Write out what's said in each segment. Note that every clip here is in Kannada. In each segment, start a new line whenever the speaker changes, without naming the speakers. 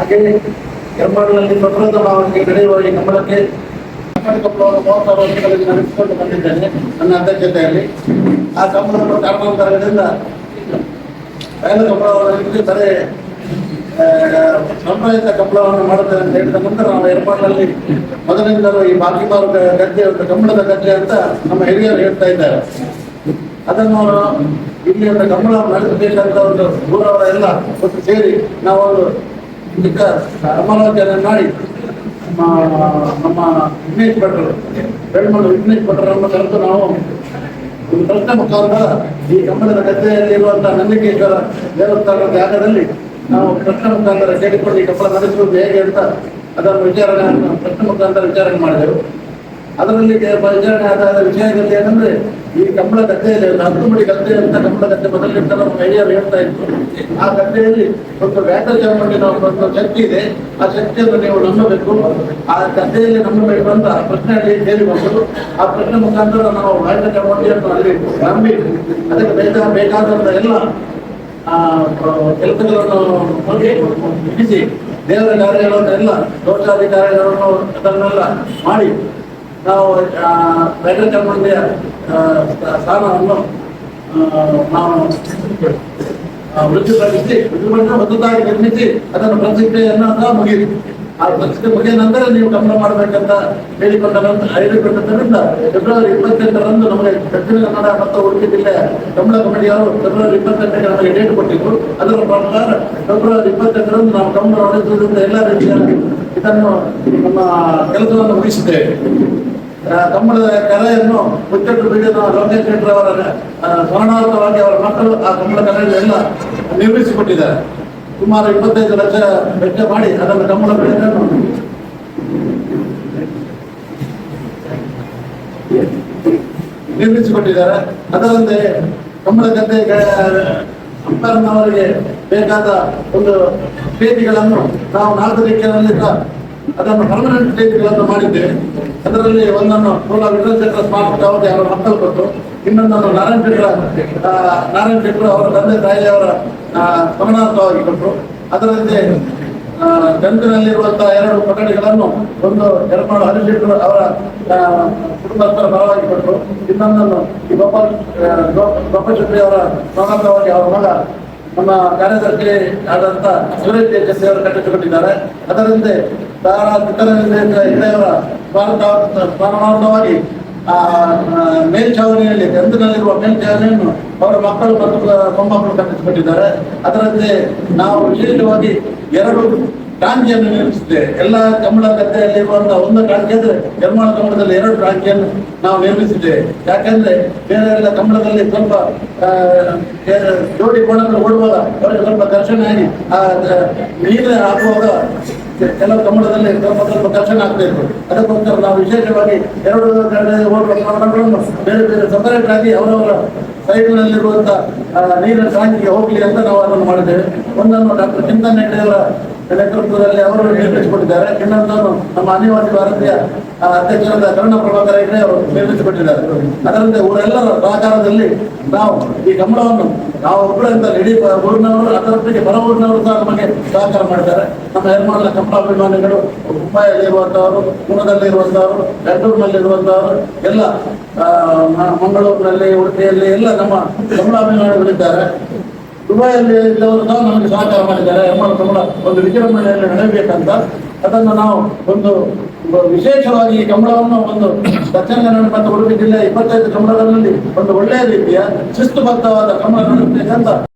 ಹಾಗೆಯೇ ಎರ್ಮಾಡಿನಲ್ಲಿ ಪ್ರಪ್ರಥಮವಾಗಿ ನಡೆಯುವ ಈ ಕಂಬಳಕ್ಕೆ ಕಂಬಳವನ್ನು 36 ವರ್ಷಗಳಲ್ಲಿ ನಡೆಸಿಕೊಂಡು ಬಂದಿದ್ದೇನೆ ನನ್ನ ಅಧ್ಯಕ್ಷತೆಯಲ್ಲಿ. ಆ ಕಂಬಳವನ್ನು ಕಾರಣಾಂತರಗಳಿಂದ ಬಯಲ ಕಂಬಳವನ್ನು ಬರೇ ಸಾಂಪ್ರದಾಯಿಕ ಕಂಬಳವನ್ನು ಮಾಡುತ್ತೇವೆ ಅಂತ ಹೇಳಿದ ನಂತರ ನಾವು ಎರ್ಮಾಡಿನಲ್ಲಿ ಮೊದಲಿಂದಲೂ ಈ ಬಾಕಿಮಾರು ಗದ್ದೆ ಒಂದು ಕಂಬಳದ ಗದ್ದೆ ಅಂತ ನಮ್ಮ ಹಿರಿಯರು ಹೇಳ್ತಾ ಇದ್ದಾರೆ. ಅದನ್ನು ಇಲ್ಲಿ ಒಂದು ಕಂಬಳ ನಡೆಸಬೇಕಂತ ಒಂದು ಊರವರ ಎಲ್ಲ ಒಟ್ಟು ಸೇರಿ ನಾವೊಂದು ಚಿಕ್ಕ ಸಮಾಲೋಚನೆ ಮಾಡಿ ನಮ್ಮ ವಿಘ್ನೇಶ್ ಭಟ್ರು ಬೆಳ್ಮಣ್ಣು ವಿಘ್ನೇಶ್ ಭಟ್ರನ್ನು ಕರೆದು ನಾವು ಒಂದು ಪ್ರಶ್ನೆ ಮುಖಾಂತರ ಈ ಕಂಬಳದ ಗದ್ದೆಯಲ್ಲಿರುವಂತಹ ನಂದಿಕೇಶ್ವರ ದೇವಸ್ಥಾನದ ಜಾಗದಲ್ಲಿ ನಾವು ಪ್ರಶ್ನೆ ಮುಖಾಂತರ ಕೇಳಿಕೊಂಡು ಈ ಕಂಬಳ ನಡೆಸುವುದು ಹೇಗೆ ಅಂತ ಅದನ್ನು ಪ್ರಶ್ನೆ ಮುಖಾಂತರ ವಿಚಾರಣೆ ಮಾಡಿದೆವು. ಅದರಲ್ಲಿ ವಿಚಾರಣೆ ಆದ ವಿಷಯದಲ್ಲಿ ಏನಂದ್ರೆ ಈ ಕಂಬಳ ಗದ್ದೆಯಲ್ಲಿ 10 ಮಡಿ ಗದ್ದೆ ಅಂತ ಕಂಬಳ ಗದ್ದೆ ಮೊದಲಿಂದ ನಮ್ಮ ಹಿರಿಯರು ಹೇಳ್ತಾ ಇತ್ತು. ಆ ಗದ್ದೆಯಲ್ಲಿ ಒಂದು ವ್ಯಾಟ ಚಾಮುಂಡಿನ ಒಂದು ಶಕ್ತಿ ಇದೆ. ಆ ಶಕ್ತಿಯನ್ನು ನೀವು ನಂಬಬೇಕು. ಆ ಗದ್ದೆಯಲ್ಲಿ ನಂಬಬೇಕು ಅಂತ ಪ್ರಶ್ನೆಯಲ್ಲಿ ಕೇಳಿ ಬಂದರು. ಆ ಪ್ರಶ್ನೆ ಮುಖಾಂತರ ನಾವು ವ್ಯಾಟ ಚಾಮುಂಡಿಯನ್ನು ಅಲ್ಲಿ ನಂಬಿ ಅದಕ್ಕೆ ಬೇಕಾದಂತ ಎಲ್ಲ ಕೆಲಸಗಳನ್ನು ಮುಗಿಸಿ ದೇವರ ಕಾರ್ಯಗಳನ್ನೆಲ್ಲ ದೋಷಾಧಿಕಾರಿಗಳನ್ನು ಅದನ್ನೆಲ್ಲ ಮಾಡಿ ನಾವು ವ್ಯಾಟ ಚಾಮುಂಡಿಯ ಸ್ಥಾನವನ್ನು ನಾವು ವೃತ್ತಿಪಡಿಸಿ ಹೊಸದಾಗಿ ನಿರ್ಮಿಸಿ ಅದನ್ನು ಪ್ರತಿಷ್ಠೆಯನ್ನು ಮುಗಿರಿ. ಆ ಪ್ರತಿಷ್ಠೆ ಮುಗಿದ ನಂತರ ನೀವು ಕಂಬಳ ಮಾಡಬೇಕಂತ ಹೇಳಿಕೊಂಡದ್ದರಿಂದ ಫೆಬ್ರವರಿ 28ರಂದು ನಮಗೆ ದಕ್ಷಿಣ ಕನ್ನಡ ಮತ್ತು ಉಡುಪಿ ಜಿಲ್ಲೆಯ ಕಂಬಳ ಕಮಿಟಿಯವರು ಫೆಬ್ರವರಿ 28ಕ್ಕೆ ನಮಗೆ ಡೇಟ್ ಕೊಟ್ಟಿದ್ದು. ಅದರ ಪ್ರಕಾರ ಫೆಬ್ರವರಿ 28ರಂದು ನಾವು ಕಂಬಳ ನಡೆಸುವುದರಿಂದ ಎಲ್ಲ ರೀತಿಯ ಇದನ್ನು ನಮ್ಮ ಕೆಲಸವನ್ನು ಮುಗಿಸಿದ್ದೇವೆ. ಕಂಬಳದ ಕಲೆಯನ್ನು ಮುಚ್ಚಟ್ಟು ಬೀಡಿನ ಲೋಕೇಶ್ ಶೆಟ್ಟರ್ ಅವರ ಸ್ಮರಣಾರ್ಥವಾಗಿ ಅವರ ಮಕ್ಕಳು ಆ ಕಂಬಳ ಕಲೆಯನ್ನೆಲ್ಲ ನಿರ್ಮಿಸಿಕೊಟ್ಟಿದ್ದಾರೆ. ಸುಮಾರು 25 ಲಕ್ಷ ವೆಚ್ಚ ಮಾಡಿ ಅದನ್ನು ಕಂಬಳ ಬೀಡಿಯನ್ನು ನಿರ್ಮಿಸಿಕೊಟ್ಟಿದ್ದಾರೆ. ಅದರಂತೆ ಕಂಬಳ ಗದ್ದೆ ಅಂಪೈರ್ನವರಿಗೆ ಬೇಕಾದ ಒಂದು ಸ್ಟೇಜ್ಗಳನ್ನು ನಾವು 4 ದಿಕ್ಕಿನಲ್ಲಿ ಅದನ್ನು ಪರ್ಮನೆಂಟ್ ಸ್ಟೇಜ್ಗಳನ್ನು ಮಾಡಿದ್ದೇವೆ. ಅದರಲ್ಲಿ ಒಂದನ್ನು ಸೋಲಾ ವಿಠಲ್ ಶೆಟ್ಟರ್ ಸ್ಮಾರಕ ಅವರಿಗೆ ಅವರ ಮಕ್ಕಳು ಕೊಟ್ಟು, ಇನ್ನೊಂದನ್ನು ನಾರಾಯಣ ಶೆಟ್ಟರ್ ಅವರ ತಂದೆ ತಾಯಿಯವರ ಸ್ಮರಣಾರ್ಥವಾಗಿ ಕೊಟ್ಟರು. ಅದರಂತೆ ಗಂಜಿನಲ್ಲಿರುವಂತಹ 2 ಕೊಠಡಿಗಳನ್ನು ಒಂದು ಎರ್ಮಾಡು ಹರಿಶೆಟ್ಟರು ಅವರ ಕುಟುಂಬಸ್ಥರ ಪರವಾಗಿ ಕೊಟ್ಟರು. ಇನ್ನೊಂದನ್ನು ಈ ಗೋಪಾಲ್ ಶೆಟ್ಟಿ ಅವರ ಸ್ಮರಣಾರ್ಥವಾಗಿ ಅವರ ಮಗ ನಮ್ಮ ಕಾರ್ಯದರ್ಶಿ ಆದಂತ ಸುರೇಶ್ ಶೆಟ್ಟಿ ಅವರು ಕಟ್ಟಿಸಿಕೊಟ್ಟಿದ್ದಾರೆ. ಅದರಂತೆ ಹಿರಿಯವರ ಸ್ಮರಣಾರ್ಥವಾಗಿ ಮೇಲ್ಛಾವಣಿಯಲ್ಲಿ ಗಂಜಿನಲ್ಲಿರುವ ಮೇಲ್ಛಾವಣಿಯನ್ನು ಅವರ ಮಕ್ಕಳು ಮತ್ತು ಮೊಮ್ಮಕ್ಕಳು ಕಟ್ಟಿಸಿಕೊಟ್ಟಿದ್ದಾರೆ. ಅದರಂತೆ ನಾವು ವಿಶೇಷವಾಗಿ 2 ಟಾಂಕಿಯನ್ನು ನಿರ್ಮಿಸಿದ್ದೇವೆ. ಎಲ್ಲ ಕಂಬಳ ಗದ್ದೆಯಲ್ಲಿರುವಂತಹ ಒಂದು ಟಾಂಕಿ ಅಂದ್ರೆ ಎರ್ಮಾಳ ಕಂಬಳದಲ್ಲಿ 2 ಟಾಂಕಿಯನ್ನು ನಾವು ನಿರ್ಮಿಸಿದ್ದೇವೆ. ಯಾಕಂದ್ರೆ ಬೇರೆ ಎಲ್ಲ ಕಂಬಳದಲ್ಲಿ ಸ್ವಲ್ಪ ಜೋಡಿ ಕೋಣಗಳು ಓಡುವಾಗ ಅವರಿಗೆ ಸ್ವಲ್ಪ ಘರ್ಷಣೆ ಆಗಿ ಆ ನೀರು ಹಾಕುವಾಗ ಕೆಲವು ಕಂಬಳದಲ್ಲಿ ಸ್ವಲ್ಪ ಘರ್ಷಣೆ ಆಗ್ತಾ ಇತ್ತು. ಅದಕ್ಕೋಸ್ಕರ ನಾವು ವಿಶೇಷವಾಗಿ 2 ಓಡುವ ಕಂಬಳಗಳನ್ನು ಬೇರೆ ಬೇರೆ ಸಪರೇಟ್ ಆಗಿ ಅವರವರ ಸೈಡ್ನಲ್ಲಿರುವಂತಹ ನೀರಿನ ಟಾಂಕಿಗೆ ಹೋಗ್ಲಿ ಅಂತ ನಾವು ಅದನ್ನು ಮಾಡಿದ್ದೇವೆ. ಒಂದನ್ನು ಡಾಕ್ಟರ್ ಚಿಂತನ್ ಹೆಗ್ಡೆಯವರ ನೇತೃತ್ವದಲ್ಲಿ ಅವರು ನಿರ್ಮಿಸಿಕೊಟ್ಟಿದ್ದಾರೆ. ಇನ್ನೊಂದನ್ನು ನಮ್ಮ ಅನಿವಾಸಿ ಭಾರತೀಯ ಅಧ್ಯಕ್ಷರಾದ ಕರುಣ ಪ್ರಭಾಕರ ಹೆಗ್ಡೆ ಅವರು ನಿರ್ಮಿಸಿಕೊಟ್ಟಿದ್ದಾರೆ. ಅದರಂತೆ ಊರೆಲ್ಲರ ಸಹಕಾರದಲ್ಲಿ ನಾವು ಈ ಕಂಬಳವನ್ನು ನಾವು ಒಬ್ಬರಿಂದ ಇಡೀ ಊರಿನವರು ಅದರೊಟ್ಟಿಗೆ ಹೊರ ಊರಿನವರು ಸಹ ನಮಗೆ ಸಹಕಾರ ಮಾಡಿದ್ದಾರೆ. ನಮ್ಮ ಎರ್ಮಾಡಿನ ಕಂಬಳ ಅಭಿಮಾನಿಗಳು ಮುಂಬೈಯಲ್ಲಿ ಇರುವಂತಹವರು, ಪುಣದಲ್ಲಿ ಇರುವಂತಹವರು, ಬೆಂಗಳೂರಿನಲ್ಲಿರುವಂತಹವರು ಎಲ್ಲ ಮಂಗಳೂರಿನಲ್ಲಿ ಉಡುಪಿಯಲ್ಲಿ ಎಲ್ಲ ನಮ್ಮ ಕಂಬಳ ಅಭಿಮಾನಿಗಳಿದ್ದಾರೆ. ದುಬೈಯಲ್ಲಿ ಇದ್ದವರು ಸಹ ನಮಗೆ ಸಹಕಾರ ಮಾಡಿದ್ದಾರೆ. ಎರ್ಮಾಳ ಕಂಬಳ ಒಂದು ವಿಜೃಂಭಣೆಯಲ್ಲಿ ನಡೆಯಬೇಕಂತ ಅದನ್ನು ನಾವು ಒಂದು ವಿಶೇಷವಾಗಿ ಈ ಕಂಬಳವನ್ನು ಒಂದು ದಕ್ಷಿಣ ಕನ್ನಡ ಮತ್ತು ಉಡುಪಿ ಜಿಲ್ಲೆಯ 25 ಕಂಬಳಗಳಲ್ಲಿ ಒಂದು ಒಳ್ಳೆಯ ರೀತಿಯ ಶಿಸ್ತುಬದ್ಧವಾದ ಕಂಬಳ ನಡೆಸಬೇಕಂತ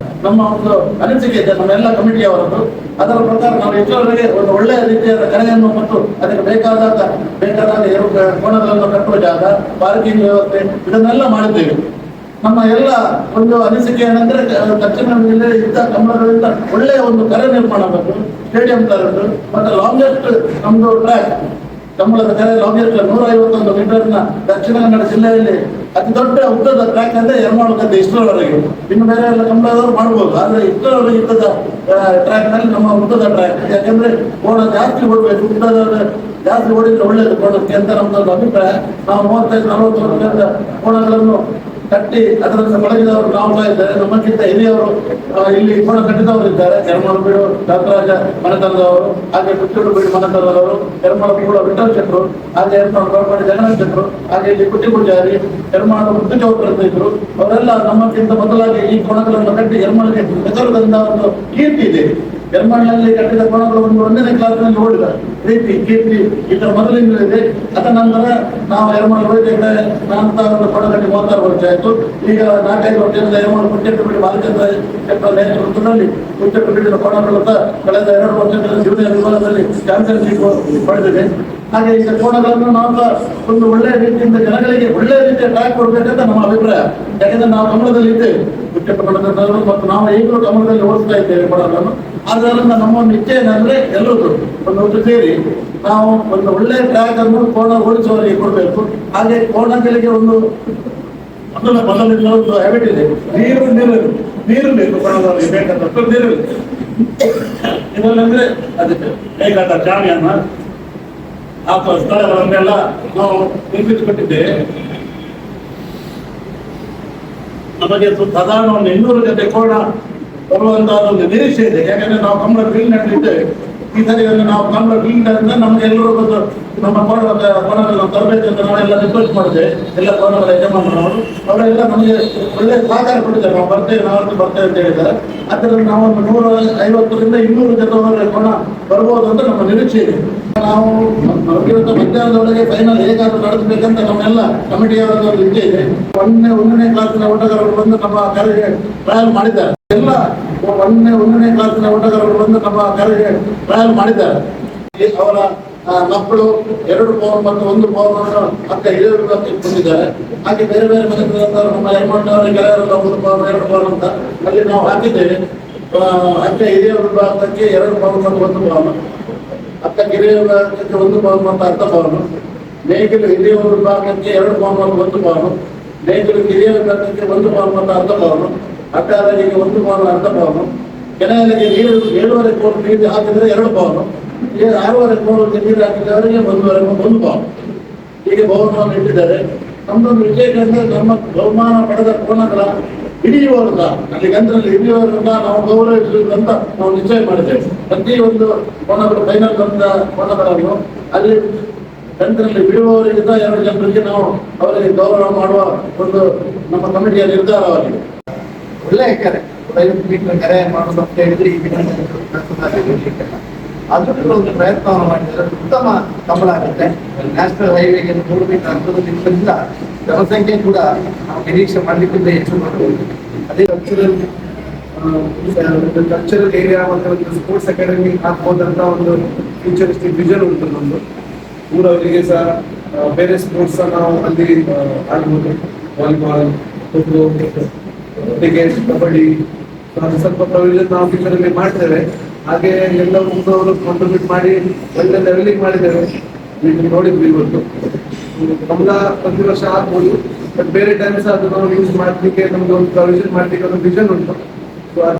ನಮ್ಮ ಒಂದು ಅನಿಸಿಕೆ ಇದೆ, ನಮ್ಮೆಲ್ಲ ಕಮಿಟಿಯವರದ್ದು. ಅದರ ಪ್ರಕಾರ ನಾವು ಇಷ್ಟರವರೆಗೆ ಒಂದು ಒಳ್ಳೆಯ ರೀತಿಯಾದ ಕರೆಯನ್ನು ಮತ್ತು ಅದಕ್ಕೆ ಬೇಕಾದ ಕೋಣಗಳನ್ನು ಕಟ್ಟುವ ಜಾಗ, ಪಾರ್ಕಿಂಗ್ ವ್ಯವಸ್ಥೆ ಇದನ್ನೆಲ್ಲ ಮಾಡಿದ್ದೇವೆ. ನಮ್ಮ ಎಲ್ಲ ಒಂದು ಅನಿಸಿಕೆ ಏನಂದ್ರೆ ದಕ್ಷಿಣ ಜಿಲ್ಲೆ ಇದ್ದ ಕಂಬಳಗಳಿಂದ ಒಳ್ಳೆಯ ಒಂದು ಕರೆ ನಿರ್ಮಾಣ ಆಗಬೇಕು, ಸ್ಟೇಡಿಯಂ ತರದ್ದು ಮತ್ತೆ ಲಾಂಗೆಸ್ಟ್ ನಮ್ದು ಟ್ರ್ಯಾಕ್ ಕಂಬಳದ ಕರೆ ಲಾಂಗೆಸ್ಟ್ 151 ಮೀಟರ್ನ ದಕ್ಷಿಣ ಕನ್ನಡ ಜಿಲ್ಲೆಯಲ್ಲಿ ಅತಿ ದೊಡ್ಡ ಉದ್ದದ ಟ್ರ್ಯಾಕ್ ಅಂದ್ರೆ ಎರ್ಮಾಳು ಗದ್ದೆ ಇಷ್ಟರವರೆಗೆ. ಇನ್ನು ಬೇರೆ ಎಲ್ಲ ಕಂಬಳದವರು ಮಾಡ್ಬೋದು, ಆದ್ರೆ ಇಷ್ಟರವರೆಗೆ ಇದ್ದದ ಟ್ರ್ಯಾಕ್ ನಲ್ಲಿ ನಮ್ಮ ಉದ್ದದ ಟ್ರ್ಯಾಕ್. ಯಾಕಂದ್ರೆ ಕೋಣ ಜಾಸ್ತಿ ಓಡಬೇಕು, ಉದ್ದದ ಜಾಸ್ತಿ ಓಡಿದ್ರೆ ಒಳ್ಳೇದು ಕೋಣಕ್ಕೆ ಅಂತ ನಮ್ದೊಂದು ಅಭಿಪ್ರಾಯ. ನಾವು 35-40 ಕೋಣಗಳನ್ನು ಕಟ್ಟಿ ಅದರಿಂದ ಪಳಗಿದವರು ನಾವು ಸಹ ಇದ್ದಾರೆ. ನಮ್ಮಕ್ಕಿಂತ ಹಿರಿಯವರು ಇಲ್ಲಿ ಕೋಣ ಕಟ್ಟಿದವರು ಇದ್ದಾರೆ. ಯರಮಳ ಬೀಡು ದಾಸರಾಜ ಮನೆತನದವರು, ಹಾಗೆ ಕುಚ್ಚೂರು ಬೀಡು ಮನೆತನದವರು, ಯರಮಳ ಕೂಡ ವಿಠಲ್ ಶೆಟ್ಟರು, ಹಾಗೆ ಯರಮಳ ಗೌರವಾಡಿ ಜಗನ್ನಾಥ್ ಶೆಟ್ಟರು, ಹಾಗೆ ಇಲ್ಲಿ ಕುಟ್ಟಿ ಪೂಜಾರಿ, ಯರಮಳ ಮುದ್ದು ಚೌಕರು ಇದ್ರು. ಅವರೆಲ್ಲ ನಮ್ಮಕ್ಕಿಂತ ಮೊದಲಾಗಿ ಈ ಕೋಣಗಳನ್ನು ಕಟ್ಟಿ ಯರಮಳಗೆ ಹೆಸರು ತಂದ ಒಂದು ಕೀರ್ತಿ ಇದೆ. ಯರಮಳನಲ್ಲಿ ಕಟ್ಟಿದ ಕೋಣಗಳು ಒಂದು 1ನೇ ಕ್ಲಾಸ್ನಲ್ಲಿ ಓಡಿದ ರೀತಿ ಕೀರ್ತಿ ಇದರ ಮೊದಲಿಂದ ಇದೆ. ಅದ ನಂತರ ನಾವು ಯರಮಳ ವೈದ್ಯ ನಾನು ಒಂದು ಕೋಣ ಕಟ್ಟಿ 36 ವರ್ಷ ಆಯಿತು. ಈಗ 4-5 ವರ್ಷದಿಂದ ಯರಮಳ ಕುಚ್ಚೆಟ್ಟು ಬಿಡಿ ಬಾಲಚಂದ್ರ ಶೆಟ್ಟರ ನೇತೃತ್ವದಲ್ಲಿ ಕುಚ್ಚೆಟ್ಟು ಬಿಡಿದ ಕೋಣಗಳು ಕಳೆದ 2 ವರ್ಷಗಳಲ್ಲಿ ಜೂನಿಯರ್ ವಿಭಾಗದಲ್ಲಿ ಚಾಂಪಿಯನ್ಶಿಪ್ ಪಡೆದಿದೆ. ಹಾಗೆ ಈಗ ಕೋಣಗಳನ್ನು ನಾವು ಒಂದು ಒಳ್ಳೆಯ ರೀತಿಯಿಂದ ಜನಗಳಿಗೆ ಒಳ್ಳೆಯ ರೀತಿಯ ಟ್ರ್ಯಾಕ್ ಕೊಡಬೇಕಂತ ನಮ್ಮ ಅಭಿಪ್ರಾಯ. ಯಾಕಂದ್ರೆ ನಾವು ಕಮಲದಲ್ಲಿ ಇದ್ದೇವೆ, ಕುಚ್ಚೆಟ್ಟು ಕಮಲದಲ್ಲಿ, ಮತ್ತು ನಾವು ಈಗಲೂ ಕಮಲದಲ್ಲಿ ಓಡಿಸ್ತಾ ಇದ್ದೇವೆ ಕೋಣಗಳನ್ನು. ಆದ್ದರಿಂದ ನಮ್ಮ ಒಂದು ಇಚ್ಛೆ ಏನಂದ್ರೆ ಎಲ್ಲರೂ ಒಂದು ಒಟ್ಟು ಸೇರಿ ನಾವು ಒಂದು ಒಳ್ಳೆಯ ಟ್ರ್ಯಾಕ್ ಅನ್ನು ಕೋಣ ಓಡಿಸುವವರಿಗೆ ಕೊಡಬೇಕು. ಹಾಗೆ ಕೋಣಗಳಿಗೆ ಒಂದು ಮೊದಲಿಂದ ಒಂದು ಹ್ಯಾಬಿಟ್ ಇದೆ, ನೀರು ಬೇಕು ಕೋಣಗಳಿಗೆ, ಬೇಕಾದಷ್ಟು ನೀರು ಇದಲ್ಲಂದ್ರೆ ಅದಕ್ಕೆ ಬೇಕಾದ ಜಾಣಿಯನ್ನ ಹಾಕುವ ಸ್ಥಳಗಳನ್ನೆಲ್ಲ ನಾವು ನಿರ್ಮಿಸಿಕೊಟ್ಟಿದ್ದೇವೆ. ನಮಗೆ ಸಾಧಾರಣ ಒಂದು 200 ಜೊತೆ ಕೋಣ ಬರುವಂತಹ ಒಂದು ನಿರೀಕ್ಷೆ ಇದೆ. ಯಾಕಂದ್ರೆ ನಾವು ಕಮಲ ಫೀಲ್ಡ್ ನಲ್ಲಿದ್ದೇವೆ. ಈ ಸರಿ ನಾವು ಕಮಲ ಫೀಲ್ಡ್ ಅಂದ್ರೆ ನಮ್ಗೆ ಎಲ್ಲರೂ ಬಂದು ನಮ್ಮ ಕೋಣಗಳನ್ನು ತರಬೇಕಂತ ನಾವೆಲ್ಲ ರಿಕ್ವೆಸ್ಟ್ ಮಾಡಿದ್ದೇವೆ. ಎಲ್ಲ ಕೋಣಗಳ ಯಜಮಾನರವರು ಅವರೆಲ್ಲ ನಮಗೆ ಒಳ್ಳೆ ಸಹಕಾರ ಕೊಟ್ಟಿದ್ದಾರೆ. ನಾವು ಬರ್ತೇವೆ ಅಂತ ಹೇಳಿದ್ದಾರೆ. ಆದ್ದರಿಂದ ನಾವೊಂದು 150ರಿಂದ 200 ಜನವರೆಗೆ ಕೋಣ ಬರ್ಬೋದು ಅಂತ ನಮ್ಮ ನಿರೀಕ್ಷೆ ಇದೆ. ನಾವು ಇವತ್ತು ಮಧ್ಯಾಹ್ನದೊಳಗೆ ಫೈನಲ್ ಹೇಗಾದ್ರೂ ನಡೆಸಬೇಕಂತ ನಮ್ಮೆಲ್ಲ ಕಮಿಟಿಯವರ ಒಂದು ಇಚ್ಛೆ ಇದೆ. 1ನೇ ಕ್ಲಾಸಿನ ಓಟಗಾರರು ಬಂದು ನಮ್ಮ ಕರೆಗೆ ಟ್ರಯಲ್ ಮಾಡಿದ್ದಾರೆ. ಎಲ್ಲ 1ನೇ ಕ್ಲಾಸಿನ ಓಟಗಾರರು ಬಂದು ನಮ್ಮ ಕರೆಗೆ ಟ್ರಯಲ್ ಮಾಡಿದ್ದಾರೆ. ಅವರ ಮಕ್ಕಳು 2 ಪವನ್ ಮತ್ತು 1 ಪವನ್ ಅಕ್ಕ ಹಿರಿಯ ವಿಭಾಗಕ್ಕೆ ಬಂದಿದ್ದಾರೆ. ಹಾಗೆ ಬೇರೆ ಬೇರೆ ಮನೆಗಳವರು ನಮ್ಮ ಯರಮಣ್ಣವರ ಗೆಳೆಯರೆಲ್ಲ 1 ಪವನ್ 2 ಪವನ್ ಅಂತ ಅಲ್ಲಿ ನಾವು ಹಾಕಿದ್ದೇವೆ. ಅಕ್ಕ ಹಿರಿಯ ವಿಭಾಗಕ್ಕೆ 2 ಪವನ್ ಮತ್ತು 1 ಪವನ್, ಅಕ್ಕ ಕಿರಿಯ ವಿಭಾಗಕ್ಕೆ 1 ಪವನ್ ಮತ್ತು ಅರ್ಧ ಪವನ್, ನೇಗಿಲು ಹಿರಿಯ ವಿಭಾಗಕ್ಕೆ 2 ಪವನ್ ಮತ್ತು 1 ಪವನ್, ನೇಗಿಲು ಕಿರಿಯ ವಿಭಾಗಕ್ಕೆ 1 ಪವನ್ ಮತ್ತು ಅರ್ಧ ಪವನ್, ಅಡ್ಡಾಲರಿಗೆ 1 ಪವನ್ ಅರ್ಧ ಪವನ್, ಕೆನೆಯಲ್ಲಿಗೆ 7.5 ಕೋಟಿ ನೀರು ಹಾಕಿದ್ರೆ 2 ಪವನ್, 6.5 ಕೋಟಿ ನೀರು ಹಾಕಿದವರಿಗೆ 1 ಪವನ್. ಹೀಗೆ ಬಹುಮಾನ ಇಟ್ಟಿದ್ದಾರೆ. ನಮ್ದೊಂದು ವಿಶೇಷ ಅಂದ್ರೆ ನಮ್ಮ ಬಹುಮಾನ ಪಡೆದ ಕೋಣಗಳ ಹಿಡಿಯುವವರನ್ನ ಅಲ್ಲಿ ಗಂಧದಲ್ಲಿ ಹಿಡಿಯುವವರನ್ನ ನಾವು ಗೌರವಿಸುವುದು ಅಂತ ನಾವು ನಿಶ್ಚಯ ಮಾಡಿದ್ದೇವೆ. ಪ್ರತಿಯೊಂದು ಕೋಣಗಳು ಫೈನಲ್ ಬಂದ ಕೋಣಗಳನ್ನು ಅಲ್ಲಿ ಗಂಧದಲ್ಲಿ ಬಿಡುವವರಿಗೆ 2 ಜನರಿಗೆ ನಾವು ಅವರಿಗೆ ಗೌರವ ಮಾಡುವ ಒಂದು ನಮ್ಮ ಕಮಿಟಿಯ ನಿರ್ಧಾರವಾಗಿದೆ.
ಒಳ್ಳೆಯ ಕರೆ 50 ಮೀಟರ್ ಕರೆ ಮಾಡೋದು ಅಂತ ಹೇಳಿದ್ರೆ ಈ ಅದ್ರ ಒಂದು ಪ್ರಯತ್ನವನ್ನು ಮಾಡಿದರೆ ಉತ್ತಮ ಕಮಲ ಆಗುತ್ತೆ. ನ್ಯಾಷನಲ್ ಹೈವೇಗೆ 3 ಮೀಟರ್ ಅಂತರದಿಂದ ಜನಸಂಖ್ಯೆ ಕೂಡ ನಾವು ನಿರೀಕ್ಷೆ ಮಾಡಲಿಕ್ಕಿಂತ ಹೆಚ್ಚು ಮಾಡಬಹುದು. ಅದೇ ಕಲ್ಚರಲ್ ಏರಿಯಾ ಮತ್ತು ಒಂದು ಸ್ಪೋರ್ಟ್ಸ್ ಅಕಾಡೆಮಿ ಹಾಕ್ಬೋದಂತ ಒಂದು ಫ್ಯೂಚರಿಸ್ಟಿಕ್ ವಿಷನ್ ಉಂಟು ನಮ್ಮದು. ಊರವರಿಗೆ ಸಹ ಬೇರೆ ಸ್ಪೋರ್ಟ್ಸ್ ನಾವು ಅಲ್ಲಿ ಆಡ್ಬೋದು, ವಾಲಿಬಾಲ್, ಖೋಖೋ, ಕ್ರಿಕೆಟ್, ಕಬಡ್ಡಿ, ಸ್ವಲ್ಪ ಪ್ರೊವಿಷನ್ ನಾವು ಫ್ಯೂಚರಲ್ಲಿ ಮಾಡ್ತೇವೆ. ಹಾಗೆ ಎಲ್ಲ ಊರವರು ಕಾಂಟ್ರಿಬ್ಯೂಟ್ ಮಾಡಿ ಒಳ್ಳೆ ಲೆವೆಲಿಂಗ್ ಮಾಡಿದ್ದೇವೆ. ನೋಡಿದ್ವಿ ಇವತ್ತು ಕಮಲ ಪ್ರತಿ ವರ್ಷ ಆಗ್ಬೋದು, ಬಟ್ ಬೇರೆ ಟೈಮ್ಸ್ ಅದು ನಾವು ಯೂಸ್ ಮಾಡಲಿಕ್ಕೆ ನಮ್ಗೆ ಒಂದು ಪ್ರೊವಿಷನ್ ಮಾಡಲಿಕ್ಕೆ ಒಂದು ವಿಷನ್ ಉಂಟು.